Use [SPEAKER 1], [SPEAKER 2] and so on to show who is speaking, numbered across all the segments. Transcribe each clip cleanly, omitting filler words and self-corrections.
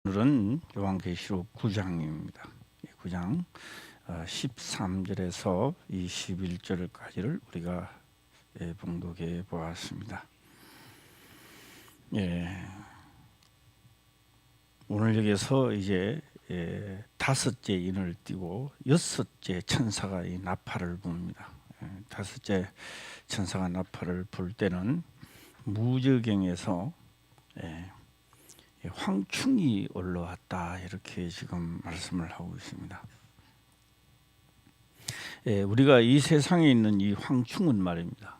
[SPEAKER 1] 오늘은 요한계시록 9장입니다. 9장 13절에서 21절까지를 우리가 봉독해 보았습니다. 오늘 여기서 이제 다섯째 인을 띄고 여섯째 천사가 이 나팔을 붑니다. 다섯째 천사가 나팔을 불 때는 무저경에서 황충이 올라왔다, 이렇게 지금 말씀을 하고 있습니다. 우리가 이 세상에 있는 이 황충은 말입니다,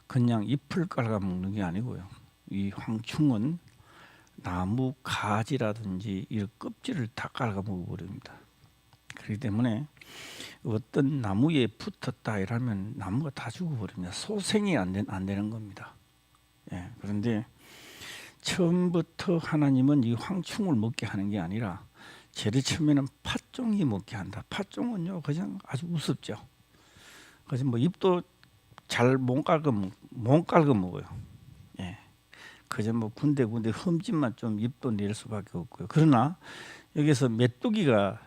[SPEAKER 1] 그냥 잎을 깔아먹는 게 아니고요. 이 황충은 나무 가지라든지 이 껍질을 다 깔아먹어 버립니다. 그렇기 때문에 어떤 나무에 붙었다 이러면 나무가 다 죽어버립니다. 소생이 안 되는 겁니다. 그런데 처음부터 하나님은 이 황충을 먹게 하는 게 아니라 제일 처음에는 팥종이 먹게 한다. 팥종은요 그냥 아주 우습죠. 그래서 뭐 잎도 잘 못 깔고 먹어요. 그저 뭐 군데군데 흠집만 좀 잎도 낼 수밖에 없고요. 그러나 여기서 메뚜기가,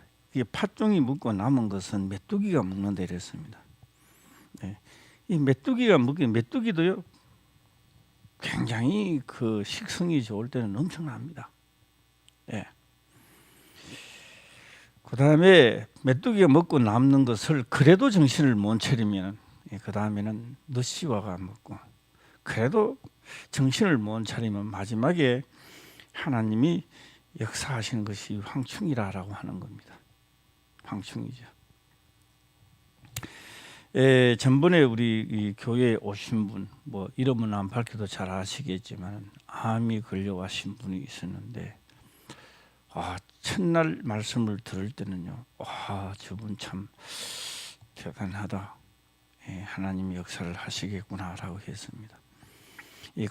[SPEAKER 1] 팥종이 먹고 남은 것은 메뚜기가 먹는다 이랬습니다. 이 메뚜기가 먹긴, 메뚜기도요 굉장히 그 식성이 좋을 때는 엄청납니다. 그 다음에 메뚜기가 먹고 남는 것을 그래도 정신을 못 차리면 그 다음에는 너씨와가 먹고, 그래도 정신을 못 차리면 마지막에 하나님이 역사하시는 것이 황충이라고 하는 겁니다. 황충이죠. 전번에 우리 이 교회에 오신 분, 뭐 이름은 안 밝혀도 잘 아시겠지만 암이 걸려가신 분이 있었는데, 첫날 말씀을 들을 때는요, 저분 참 대단하다, 하나님이 역사를 하시겠구나라고 했습니다.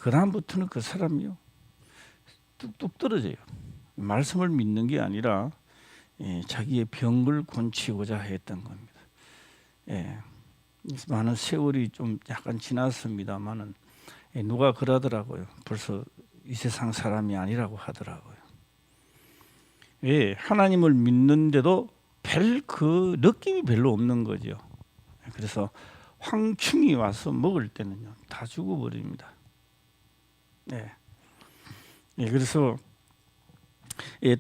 [SPEAKER 1] 그 다음부터는 그 사람이요 뚝뚝 떨어져요. 말씀을 믿는 게 아니라 자기의 병을 고치고자 했던 겁니다. 많은 세월이 좀 약간 지났습니다만은 누가 그러더라고요. 벌써 이 세상 사람이 아니라고 하더라고요. 하나님을 믿는데도 별 그 느낌이 별로 없는 거죠. 그래서 황충이 와서 먹을 때는요 다 죽어버립니다. 그래서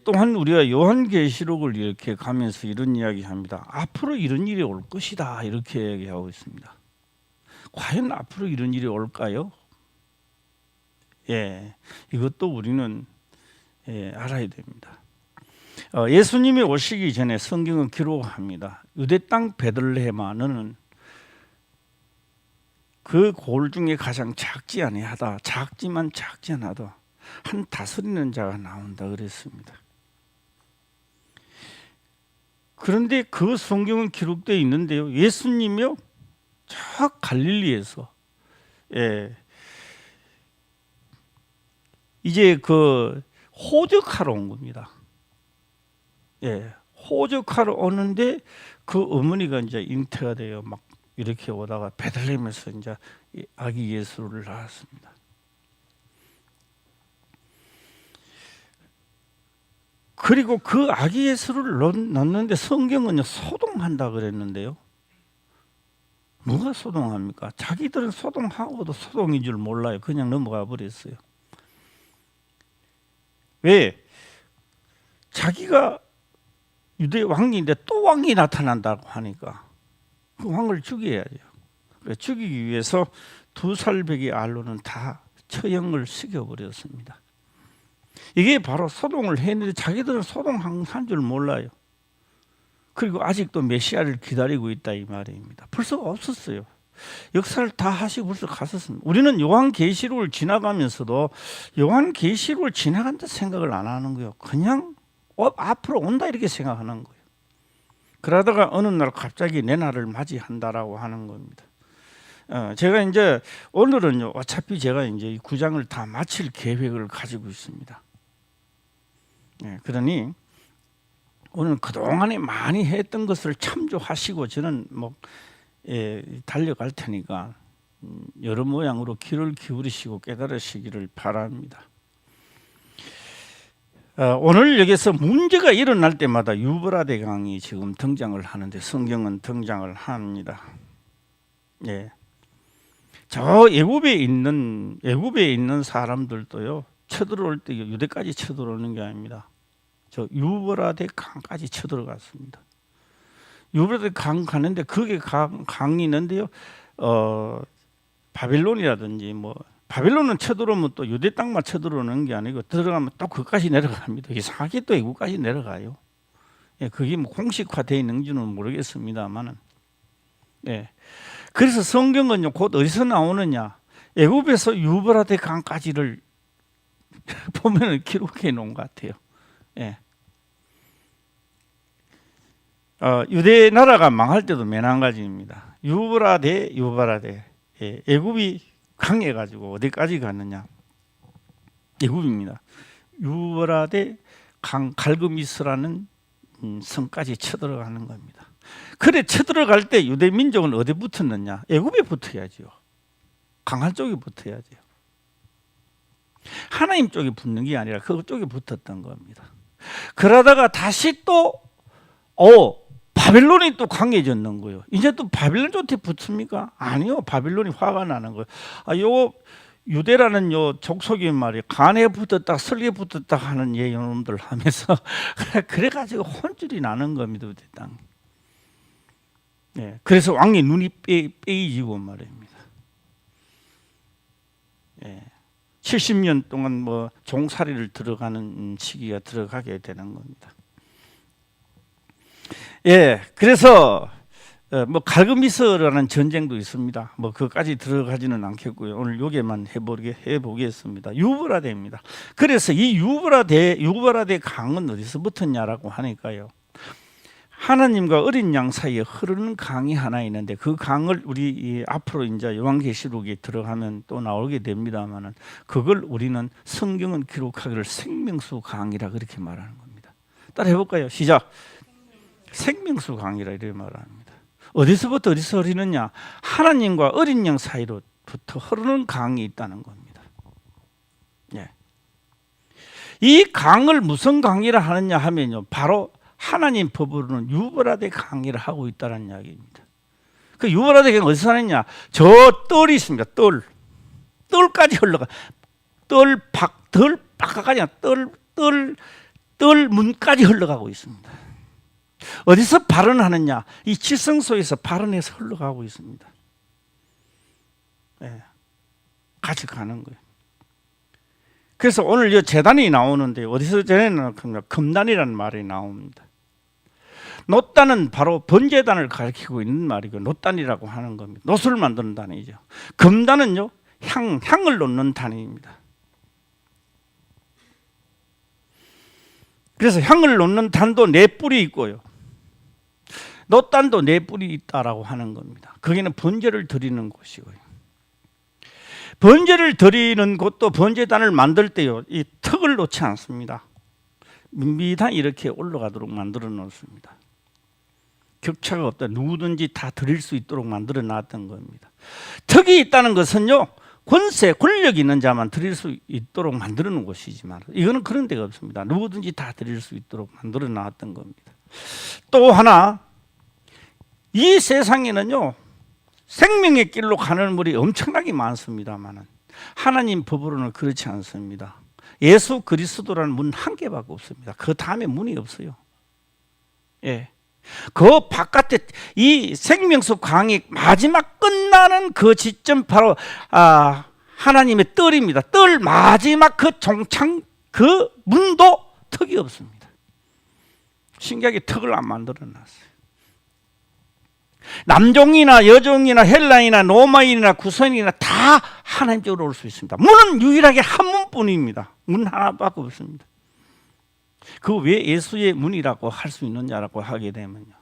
[SPEAKER 1] 또한 우리가 요한계시록을 이렇게 가면서 이런 이야기합니다. 앞으로 이런 일이 올 것이다, 이렇게 얘기하고 있습니다. 과연 앞으로 이런 일이 올까요? 이것도 우리는 알아야 됩니다. 예수님이 오시기 전에 성경은 기록합니다. 유대 땅 베들레헴아, 너는 그 골 중에 가장 작지 아니하다, 작지만 작지 않아도 한 다스리는 자가 나온다 그랬습니다. 그런데 그 성경은 기록되어 있는데요, 예수님이요 저 갈릴리에서 이제 그 호적하러 온 겁니다. 호적하러 오는데 그 어머니가 이제 잉태가 돼요. 막 이렇게 오다가 베들레헴에서 이제 아기 예수를 낳았습니다. 그리고 그 아기 예수를 낳는데 성경은요 소동한다 그랬는데요, 누가 소동합니까? 자기들은 소동하고도 소동인 줄 몰라요. 그냥 넘어가 버렸어요. 왜? 자기가 유대 왕인데 또 왕이 나타난다고 하니까 그 왕을 죽여야죠. 죽이기 위해서 2살배기 알로는 다 처형을 시켜버렸습니다. 이게 바로 소동을 했는데 자기들은 소동한 줄 몰라요. 그리고 아직도 메시아를 기다리고 있다 이 말입니다. 벌써 없었어요. 역사를 다 하시고 벌써 갔었습니다. 우리는 요한계시록을 지나가면서도 요한계시록을 지나간다 생각을 안 하는 거예요. 그냥 앞으로 온다 이렇게 생각하는 거예요. 그러다가 어느 날 갑자기 내 날을 맞이한다라고 하는 겁니다. 제가 이제 오늘은요 어차피 제가 이제 이 9장을 다 마칠 계획을 가지고 있습니다. 그러니 오늘 그동안에 많이 했던 것을 참조하시고 저는 뭐 달려갈 테니까 여러 모양으로 귀를 기울이시고 깨달으시기를 바랍니다. 오늘 여기서 문제가 일어날 때마다 유브라데 강이 지금 등장을 하는데 성경은 등장을 합니다. 예. 저 애굽에 있는 사람들도요, 쳐들어올 때 유대까지 쳐들어오는 게 아닙니다. 저 유브라데 강까지 쳐들어갔습니다. 유브라데 강 가는데 그게 강이 있는데요, 바빌론이라든지 뭐 바빌론은 쳐들어오면 또 유대 땅만 쳐들어오는 게 아니고 들어가면 또 그까지 내려갑니다. 이상하게 또 애국까지 내려가요. 예, 그게 뭐 공식화되어 있는지는 모르겠습니다만은. 예. 그래서 성경은요, 곧 어디서 나오느냐? 애굽에서 유브라데 강까지를 보면은 기록해 놓은 것 같아요. 예. 유대 나라가 망할 때도 맨한가지입니다. 유브라데. 예, 애굽이 강해가지고 어디까지 갔느냐? 애굽입니다. 유브라데 강 갈그미스라는 성까지 쳐들어가는 겁니다. 그래 쳐들어갈 때 유대 민족은 어디 붙었느냐? 애굽에 붙어야죠. 강한 쪽에 붙어야죠. 하나님 쪽에 붙는 게 아니라 그쪽에 붙었던 겁니다. 그러다가 다시 또 바빌론이 또 강해졌는 거예요. 이제 또 바빌론 쪽에 붙습니까? 아니요. 바빌론이 화가 나는 거예요. 요 유대라는 요 족속이 말이에요. 간에 붙었다, 설에 붙었다 하는 이놈들 하면서 그래가지고 혼쭐이 나는 겁니다. 유대 땅. 예, 그래서 왕의 눈이 빼이지고 말입니다. 예, 70년 동안 뭐 종살이를 들어가는 시기가 들어가게 되는 겁니다. 예, 그래서 뭐 갈그미스라는 전쟁도 있습니다. 뭐 그까지 들어가지는 않겠고요. 오늘 요게만 해보겠습니다. 유브라데입니다. 그래서 이 유브라데 강은 어디서 붙었냐라고 하니까요, 하나님과 어린 양 사이에 흐르는 강이 하나 있는데 그 강을 우리 앞으로 이제 요한계시록에 들어가면 또 나오게 됩니다만은 그걸 우리는 성경은 기록하기를 생명수 강이라 그렇게 말하는 겁니다. 따라 해볼까요? 시작. 생명수 강이라 이렇게 말합니다. 어디서부터 어디서 흐르느냐? 하나님과 어린 양 사이로부터 흐르는 강이 있다는 겁니다. 예. 이 강을 무슨 강이라 하느냐 하면요, 바로 하나님 법으로는 유브라데 강이라 하고 있다는 이야기입니다. 그 유브라데 강이 어디서 하느냐? 저 뜰이 있습니다. 뜰까지 흘러가. 바깥까지 뜰 문까지 흘러가고 있습니다. 어디서 발언하느냐? 이 칠성소에서 발언해서 흘러가고 있습니다. 예, 같이 가는 거예요. 그래서 오늘 이 제단이 나오는데 어디서 제단이 금단이라는 말이 나옵니다. 놋단은 바로 번제단을 가리키고 있는 말이고 놋단이라고 하는 겁니다. 놋을 만드는 단이죠. 금단은요, 향을 놓는 단입니다. 그래서 향을 놓는 단도 네 뿔이 있고요, 놋단도 네 뿔이 있다라고 하는 겁니다. 거기는 번제를 드리는 곳이고요. 번제를 드리는 곳도 번제단을 만들 때요, 이 턱을 놓지 않습니다. 밋밋한 이렇게 올라가도록 만들어 놓습니다. 격차가 없다. 누구든지 다 드릴 수 있도록 만들어 놨던 겁니다. 턱이 있다는 것은요, 권력 있는 자만 드릴 수 있도록 만들어 놓은 것이지만 이거는 그런 데가 없습니다. 누구든지 다 드릴 수 있도록 만들어 놨던 겁니다. 또 하나, 이 세상에는요, 생명의 길로 가는 물이 엄청나게 많습니다만 하나님 법으로는 그렇지 않습니다. 예수 그리스도라는 문 한 개밖에 없습니다. 그 다음에 문이 없어요. 예. 그 바깥에 이 생명수 강이 마지막 끝나는 그 지점 바로 하나님의 뜰입니다. 뜰 마지막 그 종창 그 문도 턱이 없습니다. 신기하게 턱을 안 만들어 놨어요. 남종이나 여종이나 헬라인이나 로마인이나 구선이나 다 하나님 쪽으로 올 수 있습니다. 문은 유일하게 한 문뿐입니다. 문 하나밖에 없습니다. 그 왜 예수의 문이라고 할 수 있느냐라고 하게 되면요,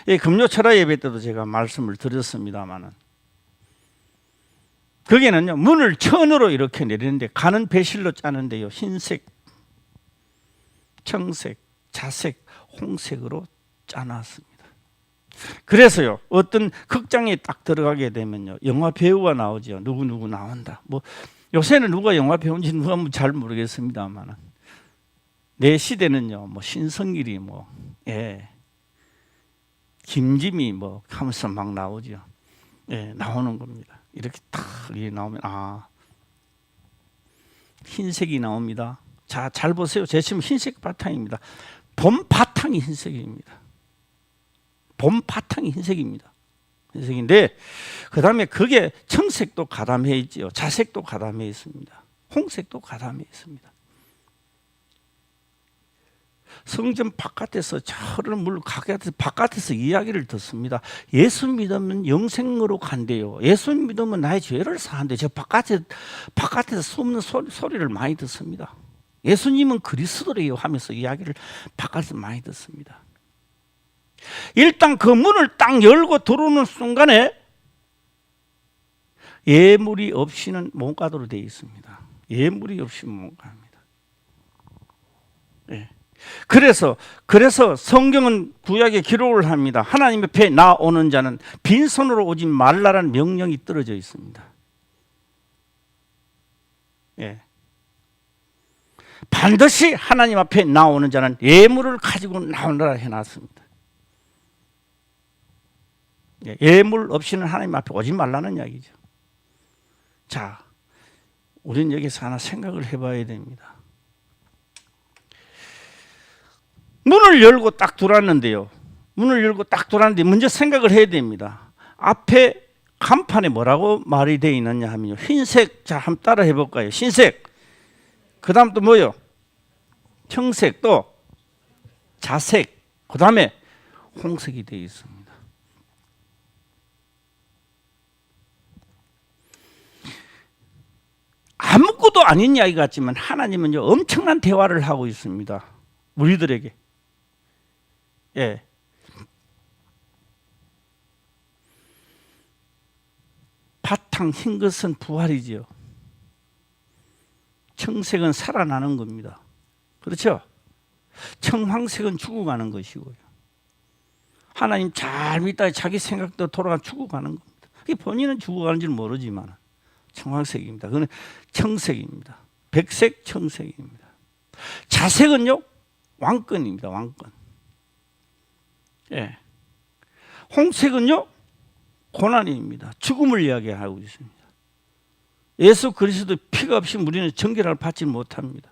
[SPEAKER 1] 예, 금요철야 예배 때도 제가 말씀을 드렸습니다만은 거기는요, 문을 천으로 이렇게 내리는데 가는 배실로 짜는데요, 흰색, 청색, 자색, 홍색으로 짜놨습니다. 그래서요, 어떤 극장에 딱 들어가게 되면요, 영화 배우가 나오죠. 누구 나온다. 뭐 요새는 누가 영화 배우인지 누가 잘 모르겠습니다만 내 시대는요, 뭐 신성길이 뭐, 예, 김짐이 뭐 하면서 막 나오죠. 예, 나오는 겁니다. 이렇게 딱 나오면 흰색이 나옵니다. 자, 잘 보세요. 제 지금 흰색 바탕입니다. 봄 바탕이 흰색입니다. 봄 바탕이 흰색입니다. 흰색인데 그 다음에 그게 청색도 가담해 있지요. 자색도 가담해 있습니다. 홍색도 가담해 있습니다. 성전 바깥에서 저를 물 바깥에서 이야기를 듣습니다. 예수 믿으면 영생으로 간대요. 예수 믿으면 나의 죄를 사한대. 저 바깥에서 숨는 소리를 많이 듣습니다. 예수님은 그리스도래요 하면서 이야기를 바깥에서 많이 듣습니다. 일단 그 문을 딱 열고 들어오는 순간에 예물이 없이는 못 가도록 되어 있습니다. 예물이 없이는 못 갑니다. 네. 그래서 성경은 구약에 기록을 합니다. 하나님 앞에 나오는 자는 빈손으로 오지 말라라는 명령이 떨어져 있습니다. 예. 반드시 하나님 앞에 나오는 자는 예물을 가지고 나오느라 해놨습니다. 예물 없이는 하나님 앞에 오지 말라는 이야기죠. 자, 우리는 여기서 하나 생각을 해봐야 됩니다. 문을 열고 딱 들어왔는데요. 문을 열고 딱 들어왔는데 먼저 생각을 해야 됩니다. 앞에 간판에 뭐라고 말이 되어 있느냐 하면요. 흰색, 자 한번 따라 해볼까요? 흰색, 그 다음 또 뭐요? 청색, 또 자색, 그 다음에 홍색이 되어 있습니다. 아무것도 아닌 이야기 같지만 하나님은요 엄청난 대화를 하고 있습니다. 우리들에게. 예. 바탕 흰 것은 부활이지요. 청색은 살아나는 겁니다. 그렇죠? 청황색은 죽어가는 것이고요. 하나님 잘 믿다가 자기 생각도 돌아가 죽어가는 겁니다. 본인은 죽어가는 줄 모르지만 청황색입니다. 그건 청색입니다. 백색 청색입니다. 자색은요 왕권입니다. 왕권. 예. 홍색은요 고난입니다. 죽음을 이야기하고 있습니다. 예수 그리스도 피가 없이 우리는 정결함을 받지 못합니다.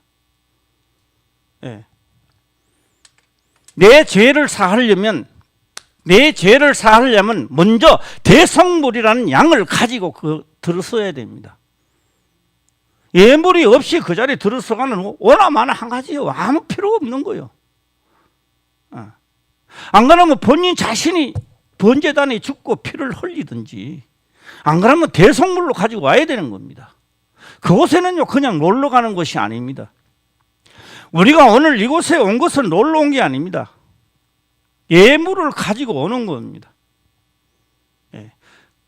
[SPEAKER 1] 예. 내 죄를 사하려면 먼저 대성물이라는 양을 가지고 들어서야 됩니다. 예물이 없이 그 자리에 들어서가는 오나마나 한 가지요. 아무 필요 없는 거예요. 안 그러면 본인 자신이 번제단에 죽고 피를 흘리든지, 안 그러면 대성물로 가지고 와야 되는 겁니다. 그곳에는요 그냥 놀러 가는 것이 아닙니다. 우리가 오늘 이곳에 온 것은 놀러 온 게 아닙니다. 예물을 가지고 오는 겁니다. 예.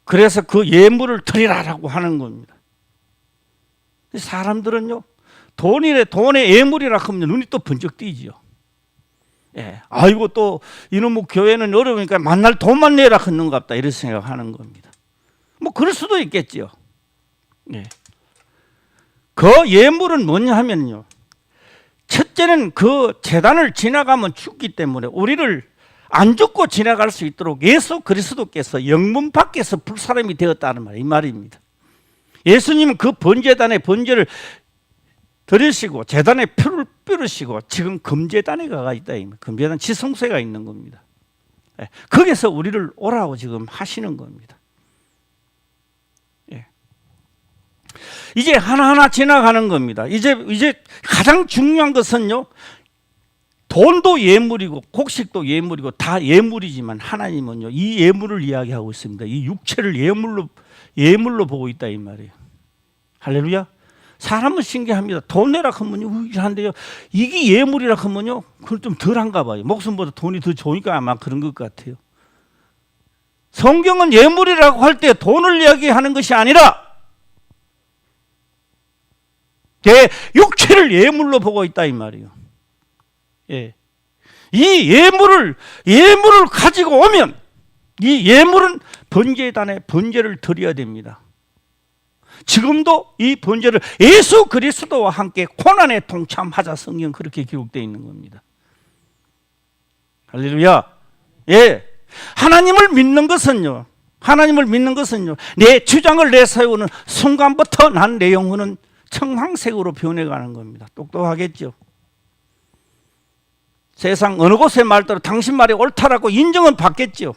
[SPEAKER 1] 그래서 그 예물을 드리라라고 하는 겁니다. 사람들은요 돈에 예물이라 하면 눈이 또 번쩍 띄지요. 예. 아이고 또 이놈의 교회는 어려우니까 만날 돈만 내라 하는 것 같다 이런 생각하는 겁니다. 뭐 그럴 수도 있겠지요. 예. 그 예물은 뭐냐 하면요, 첫째는 그 제단을 지나가면 죽기 때문에 우리를 안 죽고 지나갈 수 있도록 예수 그리스도께서 영문 밖에서 불사람이 되었다는 말, 이 말입니다. 예수님은 그 번제단에 번제를 드리시고 제단에 표를 뿌리시고 지금 금제단에 가 있다. 금제단 지성소가 있는 겁니다. 거기서 우리를 오라고 지금 하시는 겁니다. 예. 이제 하나하나 지나가는 겁니다. 이제 가장 중요한 것은요, 돈도 예물이고 곡식도 예물이고 다 예물이지만 하나님은요 이 예물을 이야기하고 있습니다. 이 육체를 예물로 보고 있다 이 말이에요. 할렐루야. 사람은 신기합니다. 돈 내라 하면요 한데요, 이게 예물이라 하면요 그건 좀 덜한가 봐요. 목숨보다 돈이 더 좋으니까 아마 그런 것 같아요. 성경은 예물이라고 할 때 돈을 이야기하는 것이 아니라 내 육체를 예물로 보고 있다 이 말이에요. 예. 이 예물을 가지고 오면 이 예물은 번제단에 번제를 드려야 됩니다. 지금도 이 번제를 예수 그리스도와 함께 고난에 동참하자. 성경 그렇게 기록되어 있는 겁니다. 할렐루야. 예. 하나님을 믿는 것은요, 내 주장을 내세우는 순간부터 난 내 영혼은 청황색으로 변해가는 겁니다. 똑똑하겠죠. 세상 어느 곳의 말대로 당신 말이 옳다라고 인정은 받겠죠.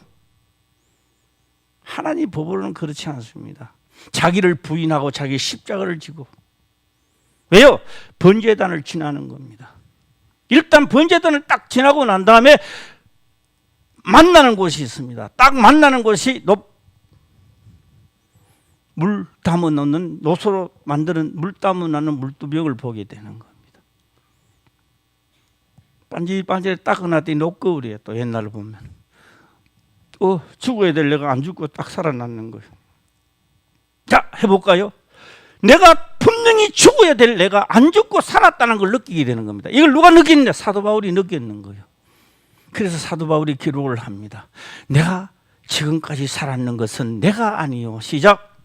[SPEAKER 1] 하나님 법으로는 그렇지 않습니다. 자기를 부인하고 자기 십자가를 지고. 왜요? 번제단을 지나는 겁니다. 일단 번제단을 딱 지나고 난 다음에 만나는 곳이 있습니다. 딱 만나는 곳이 물 담아 놓는, 노소로 만드는 물 담아 놓는 물두병을 보게 되는 겁니다. 반질반질에 닦아놨더니 녹거울이에요. 또 옛날로 보면 죽어야 될 내가 안 죽고 딱 살아났는 거예요. 자, 해볼까요? 내가 분명히 죽어야 될 내가 안 죽고 살았다는 걸 느끼게 되는 겁니다. 이걸 누가 느꼈냐? 사도 바울이 느꼈는 거예요. 그래서 사도 바울이 기록을 합니다. 내가 지금까지 살았는 것은 내가 아니요. 시작.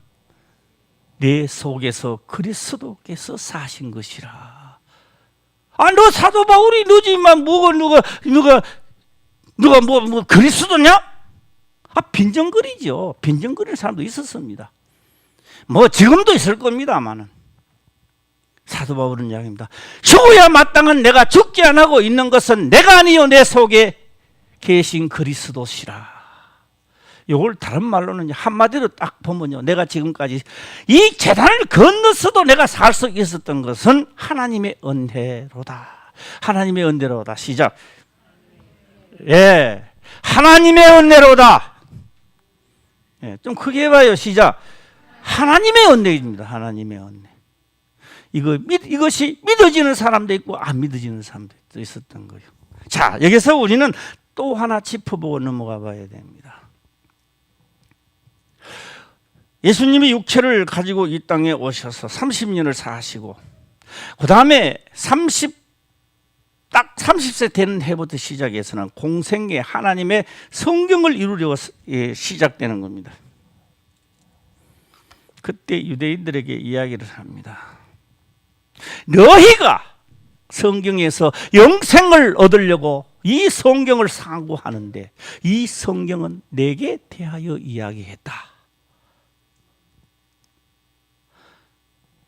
[SPEAKER 1] 내 속에서 그리스도께서 사신 것이라. 너 사도 바울이 너지만 누가 그리스도냐? 빈정거리죠. 빈정거리는 사람도 있었습니다. 지금도 있을 겁니다만은. 사도 바울은 이야기입니다. 죽어야 마땅한 내가 죽지 않고 있는 것은 내가 아니요 내 속에 계신 그리스도시라. 이걸 다른 말로는 한마디로 딱 보면요, 내가 지금까지 이 재단을 건너서도 내가 살 수 있었던 것은 하나님의 은혜로다. 하나님의 은혜로다. 시작. 예, 하나님의 은혜로다. 예, 좀 크게 해봐요. 시작. 하나님의 은혜입니다. 하나님의 은혜. 이것이 믿어지는 사람도 있고 안 믿어지는 사람도 있었던 거예요. 자, 여기서 우리는 또 하나 짚어보고 넘어가 봐야 됩니다. 예수님이 육체를 가지고 이 땅에 오셔서 30년을 사시고 그 다음에 30세 되는 해부터 시작해서는 공생애 하나님의 성경을 이루려고 시작되는 겁니다. 그때 유대인들에게 이야기를 합니다. 너희가 성경에서 영생을 얻으려고 이 성경을 상고하는데 이 성경은 내게 대하여 이야기했다.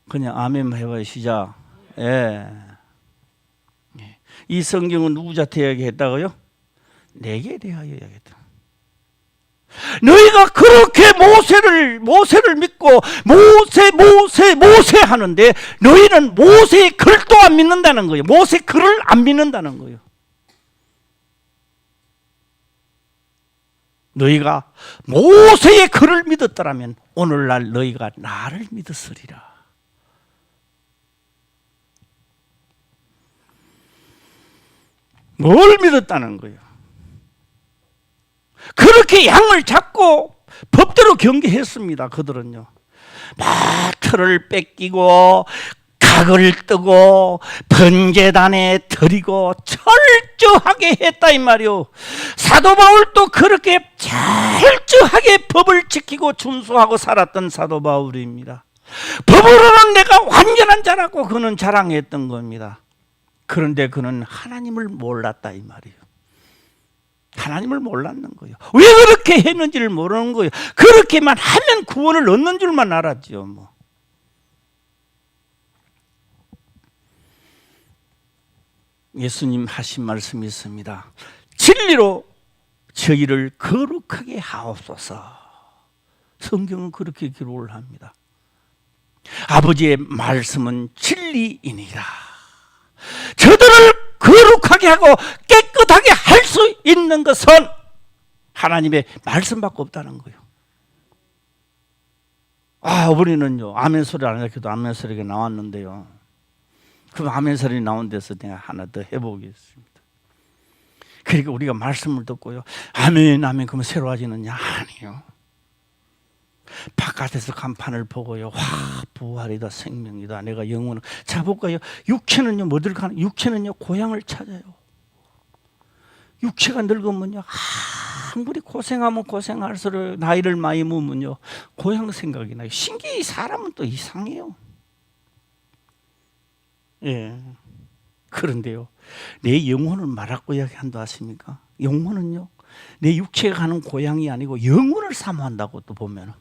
[SPEAKER 1] 그냥 아멘 해봐요. 시작. 예. 이 성경은 누구한테 이야기했다고요? 내게 대하여 이야기했다. 너희가 그렇게 모세를 믿고 모세 하는데 너희는 모세의 글도 안 믿는다는 거예요. 모세 글을 안 믿는다는 거예요. 너희가 모세의 글을 믿었더라면 오늘날 너희가 나를 믿었으리라. 뭘 믿었다는 거예요? 그렇게 양을 잡고 법대로 경계했습니다. 그들은요, 막 틀을 뺏기고 각을 뜨고 번제단에 드리고 철저하게 했다 이 말이요. 사도 바울도 그렇게 철저하게 법을 지키고 준수하고 살았던 사도 바울입니다. 법으로는 내가 완전한 자라고 그는 자랑했던 겁니다. 그런데 그는 하나님을 몰랐다 이 말이에요. 하나님을 몰랐는 거예요. 왜 그렇게 했는지를 모르는 거예요. 그렇게만 하면 구원을 얻는 줄만 알았죠. 예수님 하신 말씀이 있습니다. 진리로 저희를 거룩하게 하옵소서. 성경은 그렇게 기록을 합니다. 아버지의 말씀은 진리이니라. 저들을 거룩하게 하고 깨끗하게 할 수 있는 것은 하나님의 말씀밖에 없다는 거예요. 우리는요, 아멘 소리 안 해도 아멘 소리가 나왔는데요. 그럼 아멘 소리 나온 데서 내가 하나 더 해보겠습니다. 그러니까 우리가 말씀을 듣고요, 아멘 아멘 그러면 새로워지느냐? 아니요. 바깥에서 간판을 보고요, 부활이다, 생명이다, 내가 영원을. 자, 볼까요? 육체는요, 뭐들 가는? 육체는요, 고향을 찾아요. 육체가 늙으면요, 충분히 고생하면 고생할수록 나이를 많이 먹으면요 고향 생각이 나요. 신기히 사람은 또 이상해요. 예. 그런데요, 내 영혼을 말하고 이야기한다 하십니까? 영혼은요, 내 육체가 가는 고향이 아니고 영혼을 사모한다고 또 보면,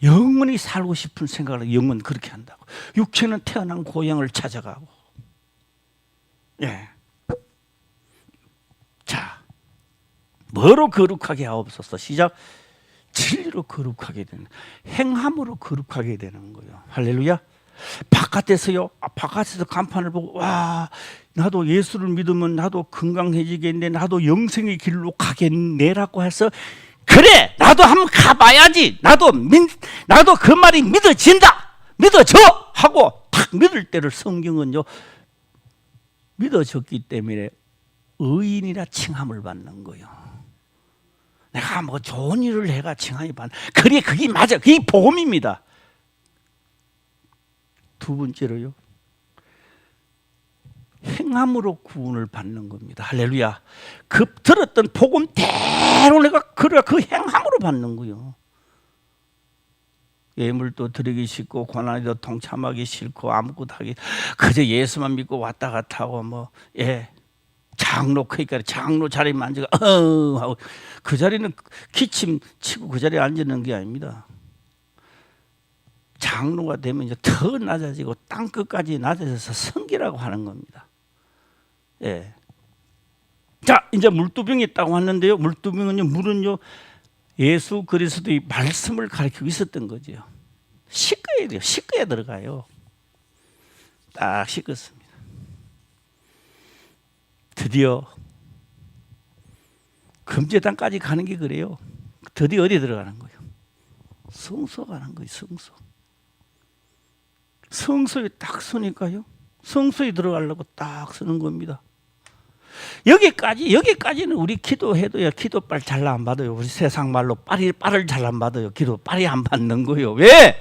[SPEAKER 1] 영원히 살고 싶은 생각을 영혼 그렇게 한다고. 육체는 태어난 고향을 찾아가고. 예. 자, 뭐로 거룩하게 하옵소서. 시작. 진리로 거룩하게 되는, 행함으로 거룩하게 되는 거예요. 할렐루야. 바깥에서요, 바깥에서 간판을 보고 와, 나도 예수를 믿으면 나도 건강해지겠네, 나도 영생의 길로 가겠네라고 해서 그래 나도 한번 가봐야지, 나도 그 말이 믿어진다, 믿어져 하고 탁 믿을 때를 성경은요 믿어졌기 때문에 의인이라 칭함을 받는 거예요. 내가 뭐 좋은 일을 해가 칭함을 받는, 그래 그게 맞아, 그게 복음입니다. 두 번째로요, 행함으로 구원을 받는 겁니다. 할렐루야. 그 들었던 복음대로 내가 그 행함으로 받는 거예요. 예물도 드리기 싫고 고난에도 동참하기 싫고 아무것도 하기, 그저 예수만 믿고 왔다 갔다 하고 장로 그러니까 장로 자리에 앉아가 하고 그 자리는 기침 치고 그 자리에 앉는 게 아닙니다. 장로가 되면 이제 더 낮아지고 땅끝까지 낮아져서 성기라고 하는 겁니다. 예. 자, 이제 물두병이 있다고 하는데요, 물두병은요, 물은요 예수 그리스도의 말씀을 가르치고 있었던 거죠. 씻어야 돼요. 씻어야 들어가요. 딱 씻었습니다. 드디어 금제단까지 가는 게 그래요. 드디어 어디 들어가는 거예요? 성소 가는 거예요. 성소에 딱 서니까요, 성소에 들어가려고 딱 서는 겁니다. 여기까지는 우리 기도해도요 기도빨 잘 안 받아요. 우리 세상 말로 빨을 잘 안 받아요. 기도 빨이 안 받는 거예요. 왜?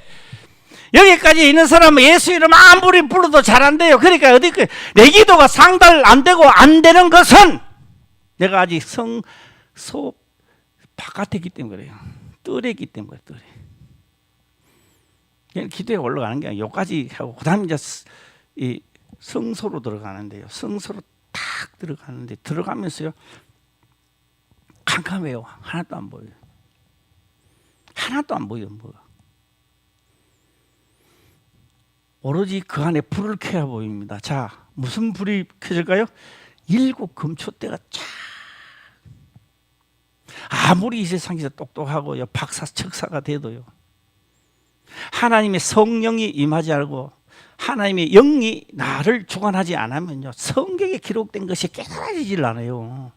[SPEAKER 1] 여기까지 있는 사람은 예수 이름 아무리 불러도 잘 안 돼요. 그러니까 내 기도가 상달 안 되고 안 되는 것은 내가 아직 성소 바깥에 있기 때문에 그래요. 뜰에 있기 때문에 뜰에. 기도에 올라가는 게 아니라 여기까지 하고 그다음에 이제 이 성소로 들어가는데요. 성소로 딱 들어가는데 들어가면서요 캄캄해요. 하나도 안 보여요. 하나도 안 보여요. 뭐가 오로지 그 안에 불을 켜야 보입니다. 자, 무슨 불이 켜질까요? 7 금초대가 쫙. 아무리 이 세상에서 똑똑하고요 박사 척사가 돼도요 하나님의 성령이 임하지 않고 하나님의 영이 나를 주관하지 않으면요 성경에 기록된 것이 깨달아지질 않아요.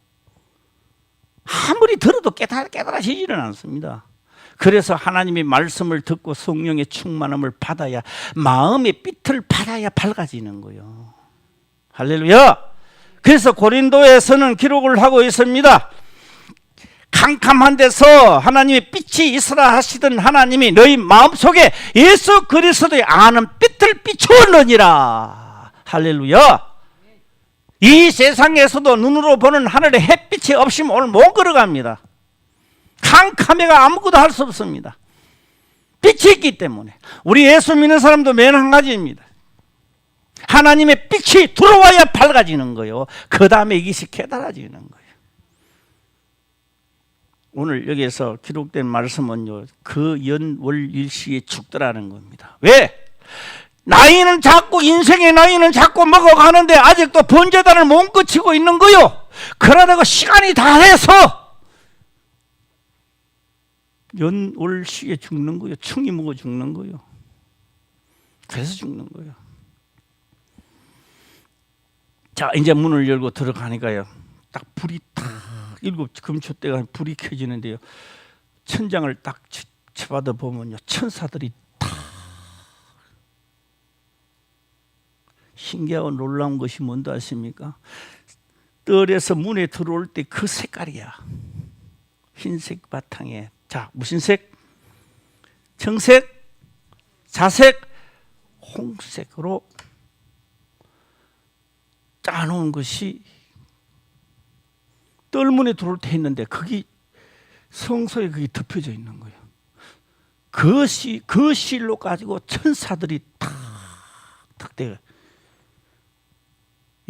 [SPEAKER 1] 아무리 들어도 깨달아지지는 않습니다. 그래서 하나님의 말씀을 듣고 성령의 충만함을 받아야, 마음의 빛을 받아야 밝아지는 거예요. 할렐루야. 그래서 고린도에서는 기록을 하고 있습니다. 캄캄한 데서 하나님의 빛이 있으라 하시던 하나님이 너희 마음속에 예수 그리스도의 아는 빛을 비추었느니라. 할렐루야. 이 세상에서도 눈으로 보는 하늘의 햇빛이 없이면 오늘 못 걸어갑니다. 캄캄해가 아무것도 할 수 없습니다. 빛이 있기 때문에. 우리 예수 믿는 사람도 맨 한 가지입니다. 하나님의 빛이 들어와야 밝아지는 거예요. 그 다음에 이것이 깨달아지는 거예요. 오늘 여기에서 기록된 말씀은요 그 연월일시에 죽더라는 겁니다. 왜? 나이는 자꾸, 인생의 나이는 자꾸 먹어가는데 아직도 번제단을 못 거치고 있는 거요. 그러다가 시간이 다 돼서 연월시에 죽는 거요. 충이 먹어 죽는 거요. 그래서 죽는 거예요. 자, 이제 문을 열고 들어가니까요 딱 불이 딱 7 금초대가 불이 켜지는데요 천장을 딱 쳐받아 보면요 천사들이 다. 신기하고 놀라운 것이 뭔지 아십니까? 뜰에서 문에 들어올 때 그 색깔이야. 흰색 바탕에, 자 무슨 색? 청색, 자색, 홍색으로 짜놓은 것이 뜰문에 들어올 때 했는데 거기 성소에 그게 덮여져 있는 거예요. 그 실로 가지고 천사들이 탁탁 대요.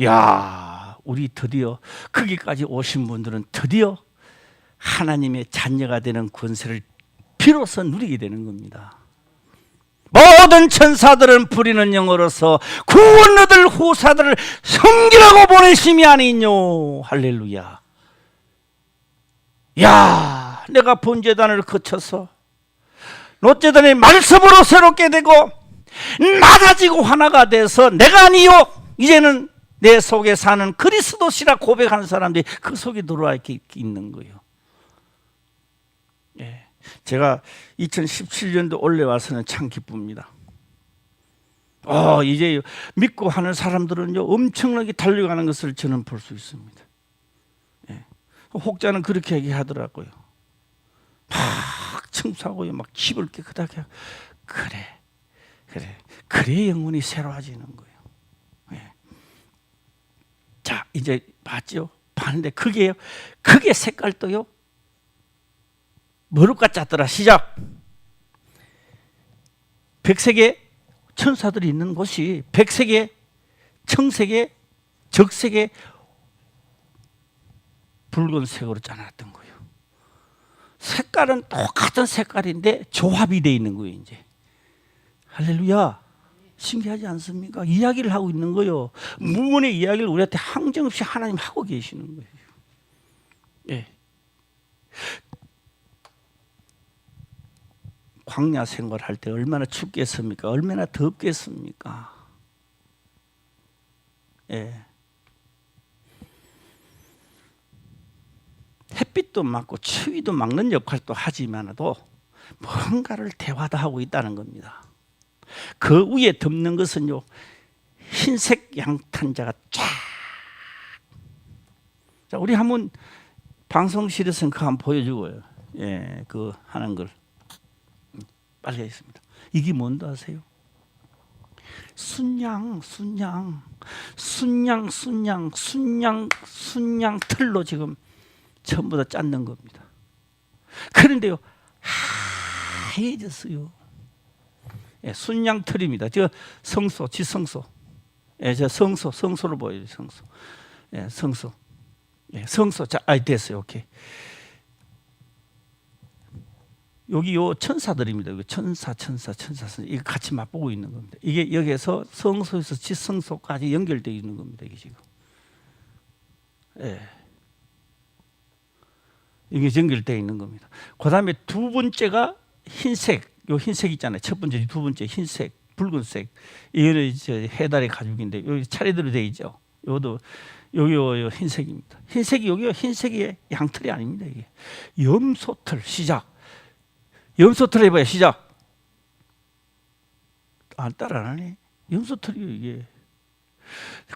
[SPEAKER 1] 야, 우리 드디어 거기까지 오신 분들은 드디어 하나님의 자녀가 되는 권세를 비로소 누리게 되는 겁니다. 모든 천사들은 부리는 영어로서 구원 얻을 후사들을 섬기라고 보내심이 아니뇨. 할렐루야. 야, 내가 번제단을 거쳐서 롯제단의 말씀으로 새롭게 되고 낮아지고 하나가 돼서 내가 아니요 이제는 내 속에 사는 그리스도시라 고백하는 사람들이 그 속에 들어와 있는 거예요. 예. 제가 2017년도 올해 와서는 참 기쁩니다. 이제 믿고 하는 사람들은요 엄청나게 달려가는 것을 저는 볼 수 있습니다. 예. 혹자는 그렇게 얘기하더라고요. 막 청소하고요, 막 집을 깨끗하게 하고. 그래 영혼이 새로워지는 거예요. 예. 자, 이제 봤죠? 봤는데 그게 색깔도요 뭐로 같았더라. 시작. 백색의 천사들이 있는 곳이 백색의, 청색의, 적색의 붉은색으로 짜놨던 거예요. 색깔은 똑같은 색깔인데 조합이 되어 있는 거예요. 이제 할렐루야. 신기하지 않습니까? 이야기를 하고 있는 거예요. 무언의 이야기를 우리한테 항정없이 하나님 하고 계시는 거예요. 예. 광야 생활할 때 얼마나 춥겠습니까? 얼마나 덥겠습니까? 예. 햇빛도 막고 추위도 막는 역할도 하지만도 뭔가를 대화하고 있다는 겁니다. 그 위에 덮는 것은요 흰색 양탄자가 쫙. 자, 우리 한번 방송실에서 그거 한번 보여주고요. 예, 그 하는 걸 빨리 하겠습니다. 이게 뭔지 아세요? 순양 틀로 지금 전부 다 짰는 겁니다. 그런데요 하얘졌어요. 예, 순양 틀입니다. 저 성소, 지성소. 예, 저 성소로 보여요. 성소. 예, 성소. 예, 성소. 자, 됐어요. 오케이. 여기 요 천사들입니다. 천사 이거 같이 맛보고 있는 겁니다. 이게 여기에서 성소에서 지성소까지 연결되어 있는 겁니다. 이게 지금. 예. 이게 연결되어 있는 겁니다. 그 다음에 두 번째가 흰색. 요 흰색 있잖아요. 첫 번째, 두 번째 흰색, 붉은색. 이거는 이제 해달의 가죽인데 여기 차례대로 되어 있죠. 요도 요 흰색입니다. 흰색이 여기요 흰색이 양털이 아닙니다. 이게 염소털. 시작. 염소털 해봐요. 시작. 따라 안 하네. 염소털이요 이게.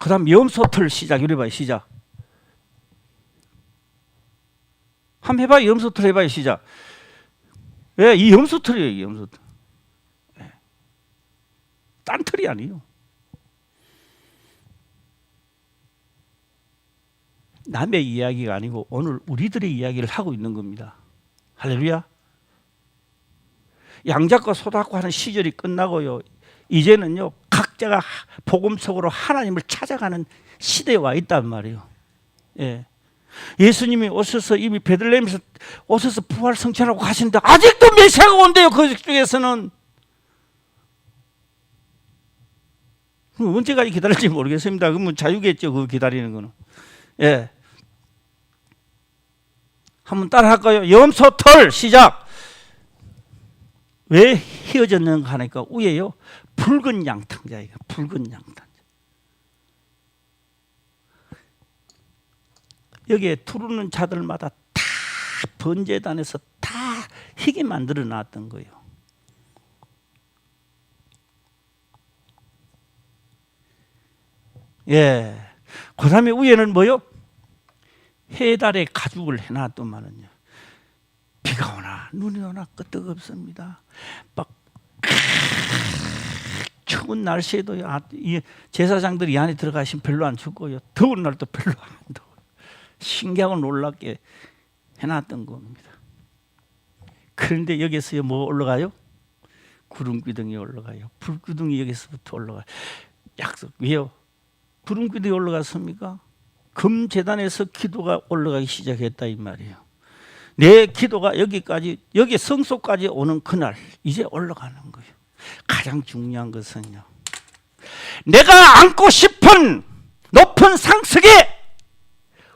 [SPEAKER 1] 그 다음 염소털 시작. 이래봐요. 시작. 한번 해봐요. 염소털 해봐요. 시작. 왜? 이 염소털이에요. 이 염소털. 네. 딴 털이 아니에요. 남의 이야기가 아니고 오늘 우리들의 이야기를 하고 있는 겁니다. 할렐루야. 양잡고 소잡고 하는 시절이 끝나고요. 이제는요 각자가 복음 속으로 하나님을 찾아가는 시대에 와 있단 말이에요. 예. 예수님이 오셔서 이미 베들레헴에서 오셔서 부활 성취하라고 가시는데 아직도 메시아가 온대요. 그 중에서는 언제까지 기다릴지 모르겠습니다. 그러면 자유겠죠. 그 기다리는 거는. 예. 한번 따라 할까요? 염소털 시작. 왜 휘어졌는가 하니까 위에요 붉은 양탄자예요. 붉은 양탄자. 여기에 두르는 자들마다 다 번제단에서 다 희게 만들어 놨던 거예요. 예. 그 다음에 위에는 뭐요? 해달의 가죽을 해놨더만은요. 비가 오나 눈이 오나 끄떡없습니다. 막 추운 날씨에도 제사장들이 이 안에 들어가시면 별로 안 춥고요. 더운 날도 별로 안 더워요. 신기하고 놀랍게 해놨던 겁니다. 그런데 여기서 뭐 올라가요? 구름기둥이 올라가요. 불기둥이 여기서부터 올라가요. 약속. 왜요? 구름기둥이 올라갔습니까? 금제단에서 기도가 올라가기 시작했다 이 말이에요. 내 기도가 여기까지, 여기 성소까지 오는 그날 이제 올라가는 거예요. 가장 중요한 것은요, 내가 앉고 싶은 높은 상석에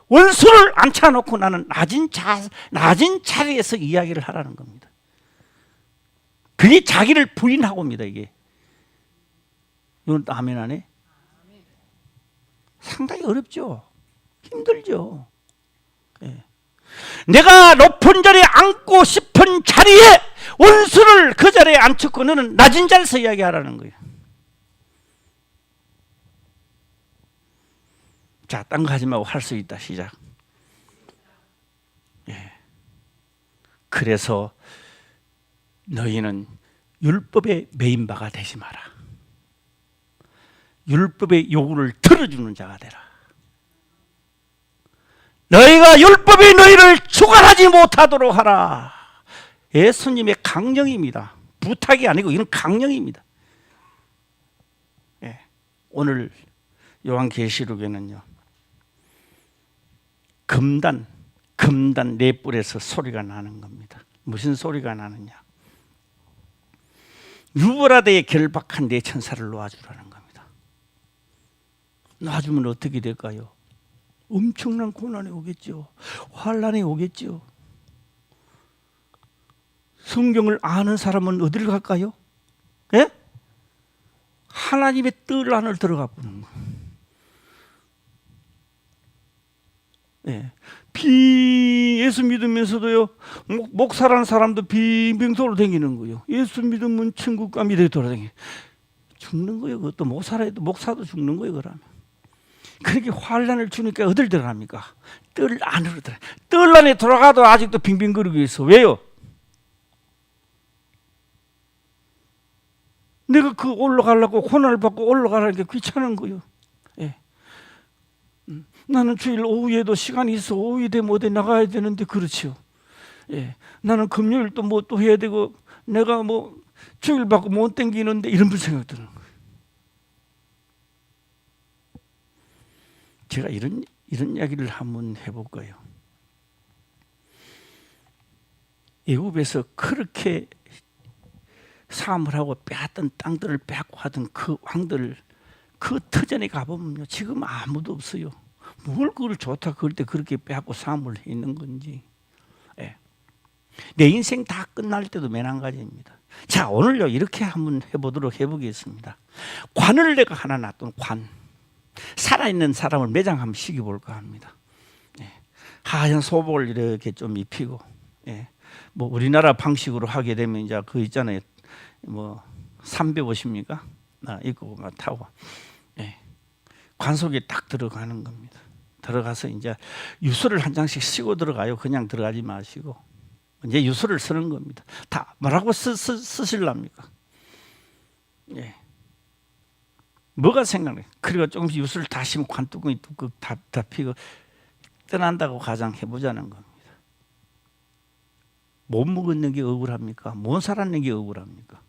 [SPEAKER 1] 원수를 앉혀놓고 나는 낮은 자리에서 이야기를 하라는 겁니다. 그게 자기를 부인하고입니다. 이게 이건 또 아멘 안 해? 상당히 어렵죠. 힘들죠. 예. 내가 높은 자리에 앉고 싶은 자리에 원수를 그 자리에 앉혔고 너는 낮은 자리에서 이야기하라는 거예요. 자, 딴 거 하지 말고 할 수 있다. 시작. 예. 그래서 너희는 율법에 매인 바가 되지 마라. 율법의 요구를 들어주는 자가 되라. 너희가 율법이 너희를 주관하지 못하도록 하라. 예수님의 강령입니다. 부탁이 아니고 이건 강령입니다. 예. 오늘 요한계시록에는요, 금단 네 뿔에서 소리가 나는 겁니다. 무슨 소리가 나느냐? 유브라데에 결박한 네 천사를 놓아주라는 겁니다. 놔주면 어떻게 될까요? 엄청난 고난이 오겠죠. 환난이 오겠죠. 성경을 아는 사람은 어디를 갈까요? 예? 하나님의 뜰 안을 들어가 보는 거예요. 예. 예수 믿으면서도요, 목사라는 사람도 빈병소로 다니는 거예요. 예수 믿으면 천국 감이 돌아다니고 죽는 거예요. 그것도 목사도 죽는 거예요. 그러면 그렇게 환난을 주니까 어딜 들어갑니까? 뜰 안으로 들어가. 뜰 안에 들어가도 아직도 빙빙거리고 있어. 왜요? 내가 그 올라가려고 고난을 받고 올라가라는 게 귀찮은 거예요. 예. 나는 주일 오후에도 시간이 있어. 오후에 되면 어디 나가야 되는데 그렇죠. 예. 나는 금요일 또 뭐 또 해야 되고 내가 뭐 주일 받고 못 땡기는데 이런 생각 드는 거예요. 제가 이런 이야기를 한번 해볼까요? 애굽에서 그렇게 사람을 하고 빼앗던 땅들을 빼앗고 하던 그 왕들, 그 터전에 가보면요, 지금 아무도 없어요. 뭘 그걸 좋다 그럴 때 그렇게 빼앗고 싸움을 해 있는 건지. 예. 내 인생 다 끝날 때도 매난가지입니다. 자, 오늘요 이렇게 한번 해보겠습니다. 관을 내가 하나 놨던 관, 살아있는 사람을 매장 한번 시켜볼까 합니다. 예. 하얀 소복을 이렇게 좀 입히고, 예. 뭐 우리나라 방식으로 하게 되면 이제 그 있잖아요, 뭐 삼배 보십니까? 입고 타고, 예. 관 속에 딱 들어가는 겁니다. 들어가서 이제 유서를 한 장씩 쓰고 들어가요. 그냥 들어가지 마시고 이제 유서를 쓰는 겁니다. 다 뭐라고 쓰실랍니까? 예. 뭐가 생각나요? 그리고 조금씩 유서를 다 심고 관뚜껑이 뚝뚝 다 피고 떠난다고 가정해보자는 겁니다. 못 먹었는 게 억울합니까? 못 살았는 게 억울합니까?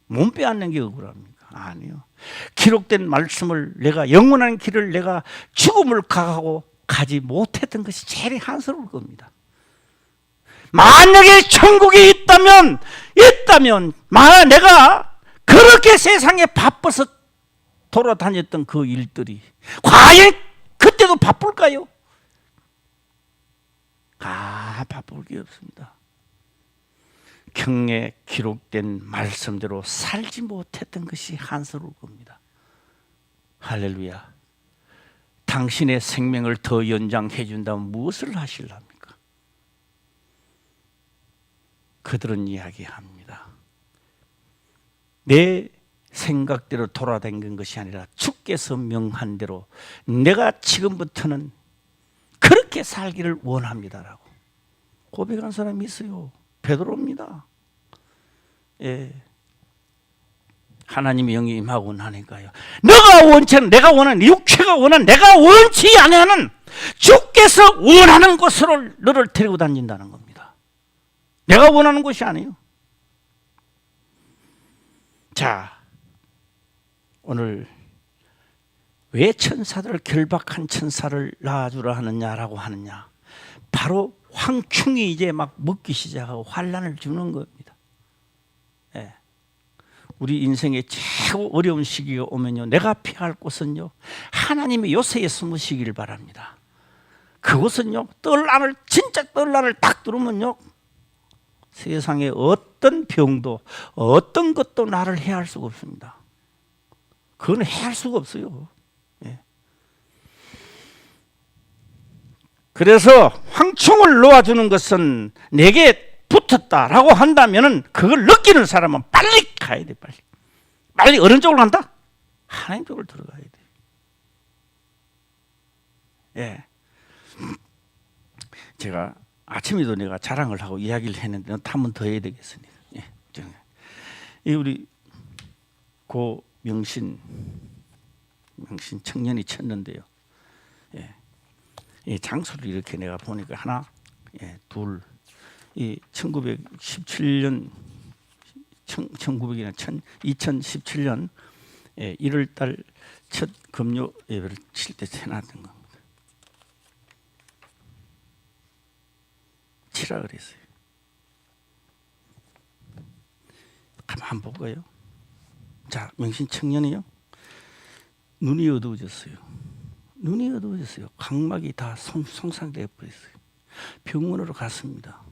[SPEAKER 1] 못 빼앗는 게 억울합니까? 아니요. 기록된 말씀을 내가 영원한 길을 내가 죽음을 가고 가지 못했던 것이 제일 한스러울 겁니다. 만약에 천국이 있다면 만약 내가 그렇게 세상에 바빠서 돌아다녔던 그 일들이 과연 그때도 바쁠까요? 바쁠 게 없습니다. 경에 기록된 말씀대로 살지 못했던 것이 한스러울 겁니다. 할렐루야. 당신의 생명을 더 연장해 준다면 무엇을 하실랍니까? 그들은 이야기합니다. 내 생각대로 돌아다닌 것이 아니라 주께서 명한 대로 내가 지금부터는 그렇게 살기를 원합니다라고 고백한 사람이 있어요. 베드로입니다. 예. 하나님의 영이 임하고 나니까요. 내가 원하는 육체가 원하는 내가 원치 않는 주께서 원하는 곳으로 너를 데리고 다닌다는 겁니다. 내가 원하는 곳이 아니에요. 자, 오늘 왜 천사들을 결박한 천사를 낳아주라 하느냐라고 하느냐, 바로 황충이 이제 막 먹기 시작하고 환난을 주는 겁니다. 예. 우리 인생의 최고 어려운 시기가 오면요, 내가 피할 곳은요, 하나님의 요새에 숨으시기를 바랍니다. 그곳은요, 진짜 뜰란을 딱 들으면요, 세상의 어떤 병도 어떤 것도 나를 해할 수가 없습니다. 그건 해할 수가 없어요. 예. 그래서 황충을 놓아주는 것은 내게 붙었다라고 한다면은 그걸 느끼는 사람은 빨리 가야 돼. 빨리 어느 쪽으로 간다? 하나님 쪽으로 들어가야 돼. 예. 제가 아침에도 내가 자랑을 하고 이야기를 했는데 한 번 더 해야 되겠습니다. 예. 우리 고 명신 청년이 쳤는데요. 예. 이 장소를 이렇게 내가 보니까 하나, 예, 둘, 이 1917년 1900이나 2017년 1월달 첫 금요 예배를 칠 때 해놨던 겁니다. 치라 그랬어요. 가만 볼까요? 자, 명신 청년이요. 눈이 어두워졌어요. 각막이 다 손상되어 버렸어요. 병원으로 갔습니다.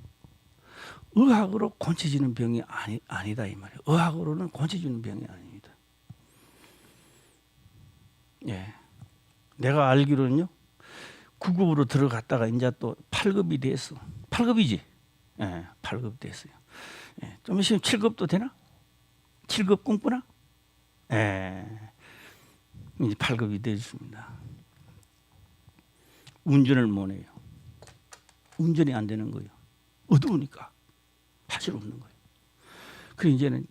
[SPEAKER 1] 의학으로 고쳐지는 병이 아니다 이 말이에요. 의학으로는 고쳐지는 병이 아닙니다. 예, 내가 알기로는요, 9급으로 들어갔다가 이제 또 8급이 됐어. 8급이지? 예, 8급 됐어요. 예, 좀 있으면 7급도 되나? 7급 꿈꾸나? 예, 이제 8급이 됐습니다. 운전을 못 해요. 운전이 안 되는 거예요. 어두우니까 할 수 없는 거예요. 그래서 이제는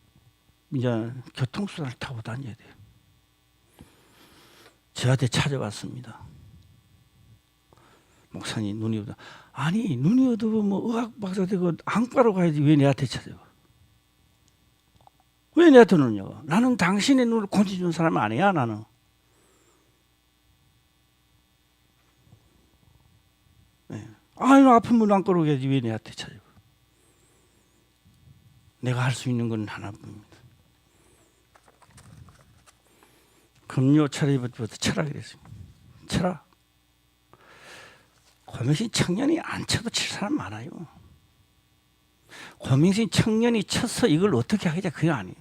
[SPEAKER 1] 교통수단을 타고 다녀야 돼요. 저한테 찾아왔습니다. 목사님, 눈이 어두워. 아니, 눈이 어두우면 의학 박사 되고 안과로 가야지 왜 내한테 찾아와? 왜 내한테 오느냐고? 나는 당신의 눈을 고쳐주는 사람 아니야, 나는. 네. 아유, 아픈 분 안과로 가야지 왜 내한테 찾아와? 내가 할 수 있는 건 하나뿐입니다. 금요 철회부터 쳐라 그랬습니다. 쳐라. 고명신 청년이 안 쳐도 칠 사람 많아요. 고명신 청년이 쳐서 이걸 어떻게 하겠냐, 그게 아니에요.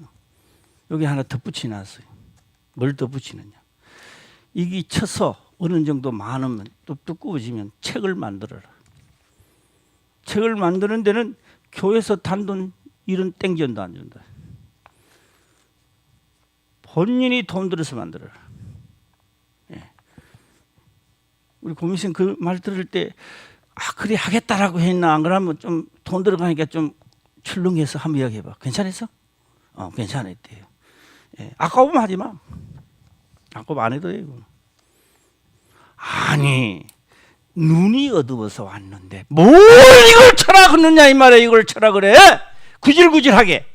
[SPEAKER 1] 여기 하나 덧붙여 놨어요. 뭘 덧붙이느냐. 이게 쳐서 어느 정도 많으면 또 두꺼워지면 책을 만들어라. 책을 만드는 데는 교회에서 단돈 이런 땡전도 안 준다. 본인이 돈 들여서 만들어라. 예. 우리 고민생 그 말 들을 때, 그래 하겠다라고 했나 안 그러면 좀 돈 들어가니까 좀 출렁해서 한번 이야기해봐. 괜찮았어? 괜찮았대요. 예. 아까우면 하지 마. 아까우면 안 해도 돼요. 아니, 눈이 어두워서 왔는데 뭘 이걸 쳐라 그러느냐 이 말이야. 이걸 쳐라 그래. 구질구질하게.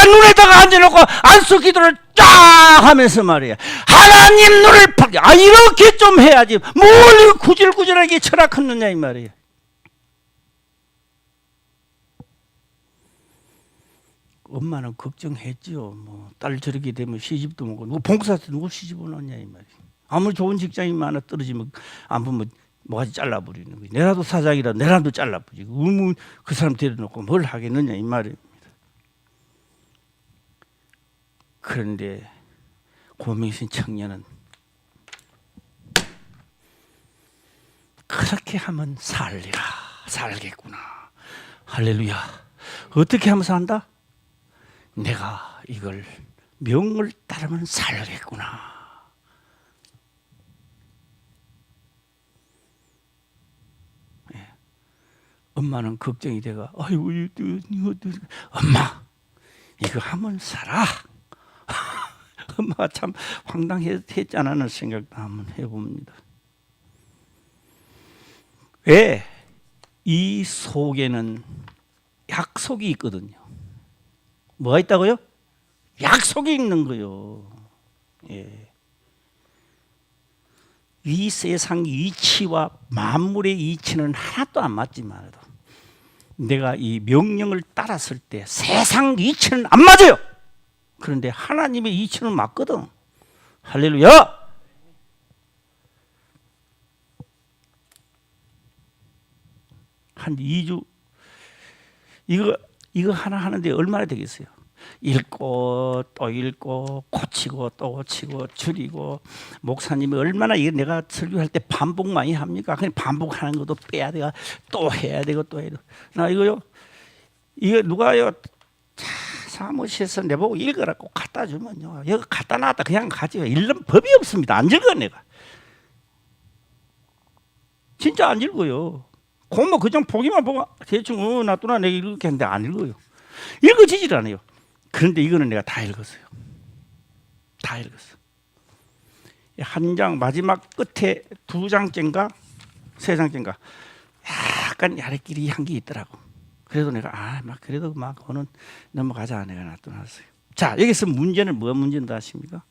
[SPEAKER 1] 눈에다가 앉아놓고 안수 기도를 쫙 하면서 말이야. 하나님 눈을 밝게. 이렇게 좀 해야지. 뭘 구질구질하게 철학했느냐 이 말이야. 엄마는 걱정했죠. 뭐 딸 저렇게 되면 시집도 못 가고, 봉사한테 누구 시집 오느냐 이 말이야. 아무리 좋은 직장인 하나 떨어지면 안 보면 뭐가지 잘라버리는 거지. 내라도 사장이라 내라도 잘라버리고, 그 사람 데려놓고 뭘 하겠느냐 이 말입니다. 그런데 고명신 청년은 그렇게 하면 살겠구나. 할렐루야. 어떻게 하면 산다? 내가 이걸 명을 따르면 살겠구나. 엄마는 걱정이 돼가, 아이고, 엄마, 이거 하면 살아. 엄마가 참 황당했잖아는 생각도 한번 해봅니다. 왜? 이 속에는 약속이 있거든요. 뭐가 있다고요? 약속이 있는 거요. 예. 이 세상 이치와 만물의 이치는 하나도 안 맞지만 내가 이 명령을 따랐을 때 세상 이치는 안 맞아요. 그런데 하나님의 이치는 맞거든. 할렐루야. 한 2주 이거 하나 하는데 얼마나 되겠어요? 읽고 또 읽고 고치고 또 고치고 줄이고 목사님이 얼마나 이거 내가 설교할 때 반복 많이 합니까? 그냥 반복하는 것도 빼야 되고 또 해야 되고 또 해야 되고 나 이거 누가요 사무실에서 내보고 읽으라고 갖다 주면요 여기 갖다 놨다 그냥 가지요. 읽는 법이 없습니다. 안 읽어 내가 진짜 안 읽어요. 공부 그냥 보기만 보고 대충 놔두나 내가 이렇게 했는데 안 읽어요. 읽어지질 않아요. 그런데 이거는 내가 다 읽었어요. 다 읽었어. 한 장 마지막 끝에 2장째인가 3장째인가 약간 야래끼리 한 게 있더라고. 그래도 내가 그래도 오늘 넘어가자 내가 놔둬놨어요. 자 여기서 문제는 뭐가 문제인지 아십니까?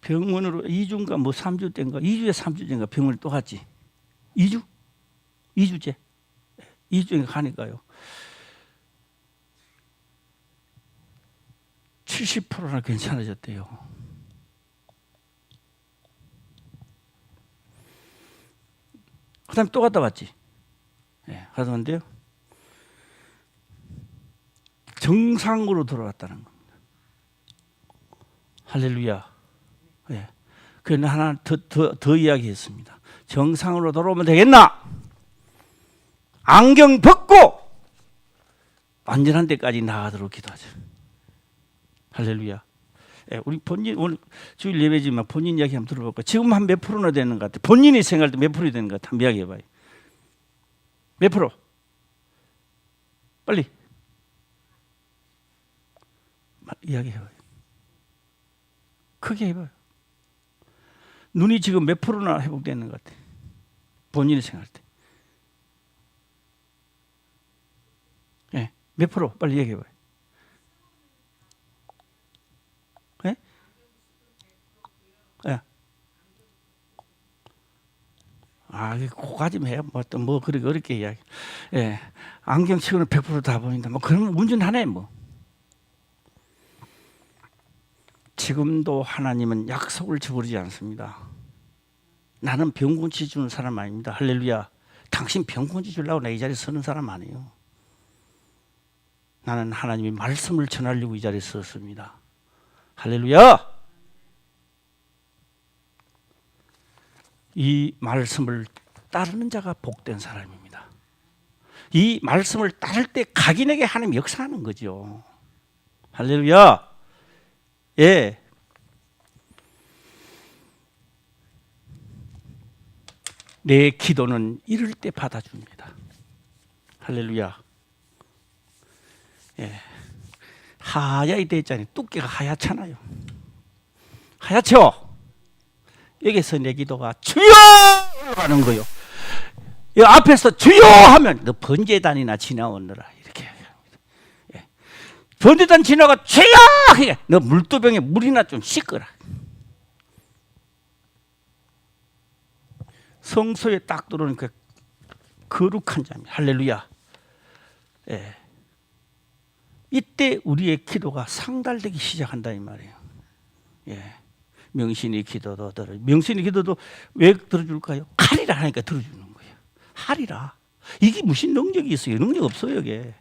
[SPEAKER 1] 병원으로 2주인가 3주 때인가 2주에 3주째인가 병원을 또 갔지. 2주째 2주에 가니까요 70%나 괜찮아졌대요. 그 다음에 또 갔다 왔지. 갔다 왔는데요 정상으로 돌아왔다는 겁니다. 할렐루야. 그런데 하나 더 이야기했습니다. 정상으로 돌아오면 되겠나? 안경 벗고 완전한 데까지 나가도록 기도하자. 할렐루야. 우리 본인 오늘 주일 예배지만 본인 이야기 한번 들어볼까? 지금 한 몇 프로나 되는 것 같아? 본인이 생각할 때 몇 프로 되는 것 같아? 한번 이야기해봐요. 몇 프로? 빨리 이야기해봐요. 크게 해봐요. 눈이 지금 몇 프로나 회복되는 것 같아? 본인이 생각할 때. 몇 프로? 빨리 얘기해봐요. 예? 예. 그거까지 해야 뭐 그렇게 어렵게 이야기. 안경 치고는 100% 다 보인다. 그러면 운전하네 뭐. 지금도 하나님은 약속을 저버리지 않습니다. 나는 병곤치 주는 사람 아닙니다. 할렐루야. 당신 병곤치 주려고 내 이 자리에 서는 사람 아니에요. 나는 하나님의 말씀을 전하려고 이 자리에 섰습니다. 할렐루야. 이 말씀을 따르는 자가 복된 사람입니다. 이 말씀을 따를 때 각인에게 하나님 역사하는 거죠. 할렐루야. 내 기도는 이럴 때 받아줍니다. 할렐루야. 하얗이 됐잖아요. 두께가 하얗잖아요. 하얗죠? 여기서 내 기도가 주여! 가는 거요. 이 앞에서 주여! 하면 너 번제단이나 지나오느라 이렇게 합니다. 번제단 지나가 주여! 너 물두병에 물이나 좀 씻거라. 성소에 딱 들어오는 그 거룩한 자입니다. 할렐루야. 이때 우리의 기도가 상달되기 시작한다 이 말이에요. 명신의 기도도 들어. 명신의 기도도 왜 들어줄까요? 하리라 하니까 들어주는 거예요. 하리라. 이게 무슨 능력이 있어요? 능력 없어요 이게.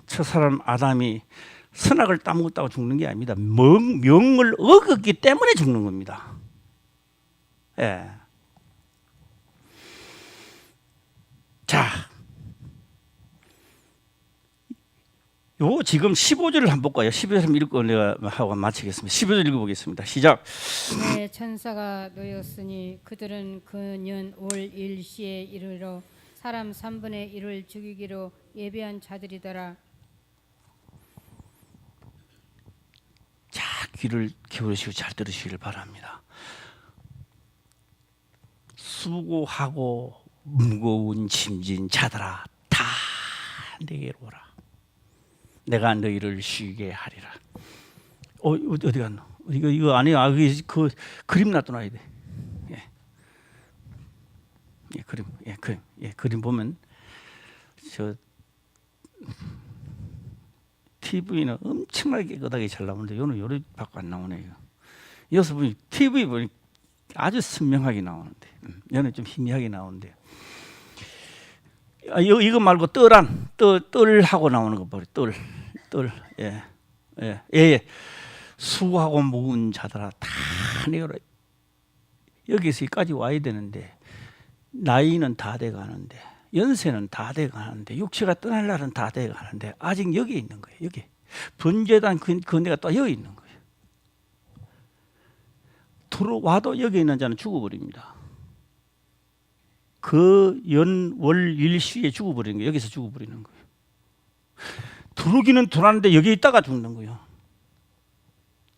[SPEAKER 1] 첫사람 아담이 선악을 따먹었다고 죽는 게 아닙니다. 명을 어겼기 때문에 죽는 겁니다. 자, 요 지금 15절을 한번 볼까요? 15절 읽고 내가 하고 마치겠습니다. 15절 읽어보겠습니다. 시작.
[SPEAKER 2] 내 천사가 놓였으니 그들은 그 년 올 일시에 이르러 사람 3분의 1을 죽이기로 예비한 자들이더라.
[SPEAKER 1] 귀를 기울이시고 잘 들으시길 바랍니다. 수고하고 무거운 짐진 자들아 다 내게로 오라. 내가 너희를 쉬게 하리라. 어디 갔노? 이거 아니야. 그 그림 놔둬놔야 돼. 그림 보면 저 TV는 엄청나게 깨끗하게 잘 나오는데 요는 요리 밖에 안 나오네요. 여기서 보니 TV 보니 아주 선명하게 나오는데 얘는 좀 희미하게 나오는데 이거 말고 뜰하고 나오는 거 봐요. 예. 수고하고 무거운 자들아 다 내어라. 여기서까지 와야 되는데 나이는 다 돼가는데 연세는 다 돼가는데 육체가 떠날 날은 다 돼가는데 아직 여기 있는 거예요. 여기 번제단 건대가 또 여기 있는 거예요. 들어와도 여기 있는 자는 죽어버립니다. 그 연, 월, 일시에 죽어버리는 거예요. 여기서 죽어버리는 거예요. 들어오기는 들어왔는데 여기 있다가 죽는 거예요.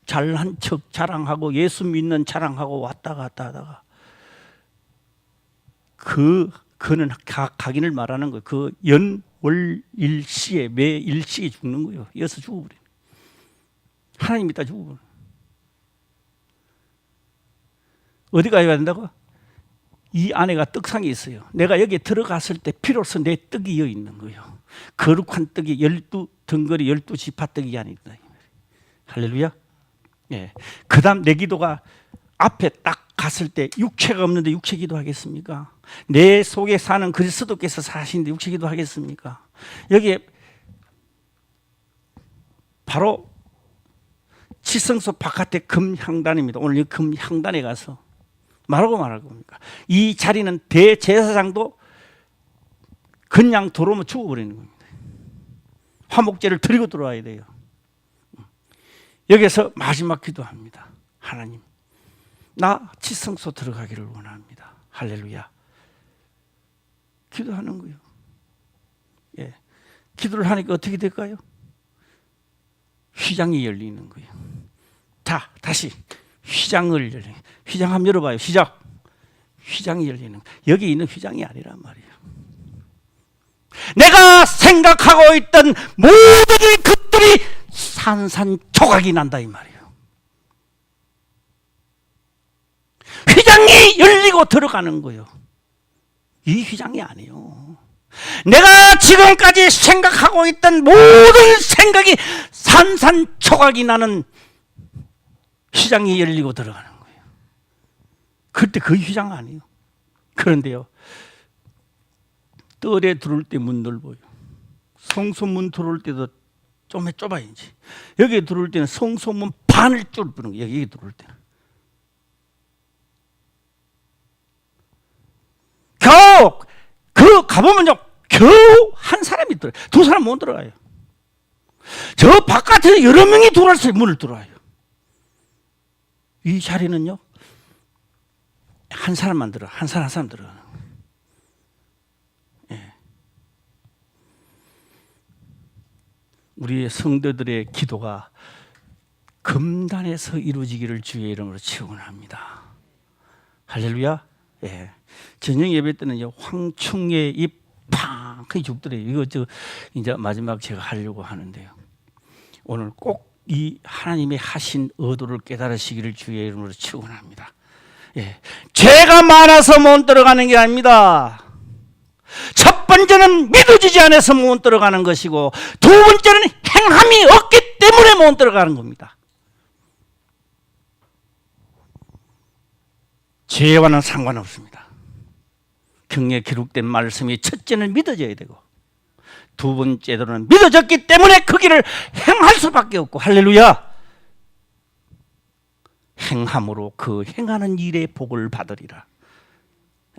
[SPEAKER 1] 잘한 척 자랑하고 예수 믿는 자랑하고 왔다 갔다 하다가 그는 각인을 말하는 거예요. 그 연, 월, 일시에 매 일시에 죽는 거예요. 여기서 죽어버려요. 하나님 있다 죽어버려요. 어디 가야 된다고? 이 안에가 떡상이 있어요. 내가 여기 들어갔을 때 비로소 내 떡이 여기 있는 거예요. 거룩한 떡이 12덩거리 12지파 떡이 안에 있다. 할렐루야. 예. 그 다음 내 기도가 앞에 딱 갔을 때 육체가 없는데 육체 기도하겠습니까? 내 속에 사는 그리스도께서 사시는데 육체 기도하겠습니까? 여기에 바로 지성소 바깥에 금향단입니다. 오늘 이 금향단에 가서 말할 겁니까? 이 자리는 대제사장도 그냥 들어오면 죽어버리는 겁니다. 화목제를 드리고 들어와야 돼요. 여기서 마지막 기도합니다. 하나님, 나 지성소 들어가기를 원합니다. 할렐루야. 기도하는 거예요. 예. 기도를 하니까 어떻게 될까요? 휘장이 열리는 거예요. 자, 다시 휘장을 열리는. 휘장 한번 열어봐요. 시작. 휘장이 열리는. 여기 있는 휘장이 아니란 말이에요. 내가 생각하고 있던 모든 것들이 산산조각이 난다 이 말이에요. 휘장이 열리고 들어가는 거예요. 이 휘장이 아니에요. 내가 지금까지 생각하고 있던 모든 생각이 산산조각이 나는 휘장이 열리고 들어가는 거예요. 그때 그 휘장 아니에요. 그런데요, 뜰에 들어올 때 문 넓어요. 성소문 들어올 때도 좀 좁아야지. 여기 들어올 때는 성소문 반을 뚫는 거예요. 여기 들어올 때는. 겨우 가보면요, 겨우 한 사람이 들어요. 두 사람 못 들어가요. 저 바깥에 여러 명이 들어와서 문을 들어와요. 이 자리는요, 한 사람만 들어, 한 사람 들어가는 거예요. 예. 우리의 성도들의 기도가 금단에서 이루어지기를 주의 이름으로 축원합니다. 할렐루야. 예. 저녁 예배 때는요, 황충의 입 팡 거의 죽더래요. 이거 이제 마지막 제가 하려고 하는데요. 오늘 꼭 이 하나님의 하신 의도를 깨달으시기를 주의 이름으로 축원합니다. 예. 죄가 많아서 못 들어가는 게 아닙니다. 첫 번째는 믿어지지 않아서 못 들어가는 것이고, 두 번째는 행함이 없기 때문에 못 들어가는 겁니다. 죄와는 상관없습니다. 경에 기록된 말씀이 첫째는 믿어져야 되고, 두 번째로는 믿어졌기 때문에 그 길을 행할 수밖에 없고, 할렐루야. 행함으로 그 행하는 일의 복을 받으리라.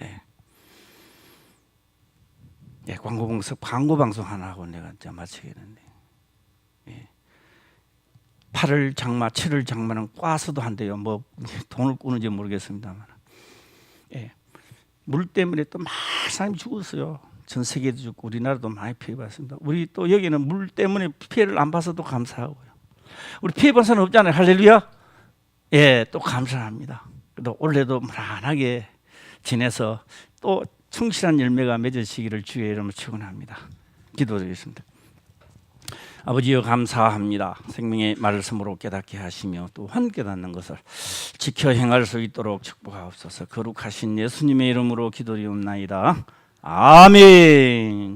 [SPEAKER 1] 예. 예, 광고 방송 하나 하고 내가 이제 마치겠는데, 예. 8월 장마, 7월 장마는 꽈서도 한대요. 뭐 돈을 꾸는지 모르겠습니다만, 예. 물 때문에 또 많은 사람이 죽었어요. 전 세계도 죽고 우리나라도 많이 피해봤습니다. 우리 또 여기는 물 때문에 피해를 안 봐서도 감사하고요. 우리 피해 본 사람 없잖아요. 할렐루야. 예, 또 감사합니다. 또 올해도 무난하게 지내서 또 충실한 열매가 맺어지기를 주의 이름으로 축원합니다. 기도드리겠습니다. 아버지여 감사합니다. 생명의 말씀으로 깨닫게 하시며 또 환 깨닫는 것을 지켜 행할 수 있도록 축복하옵소서. 거룩하신 예수님의 이름으로 기도드리옵나이다. 아멘.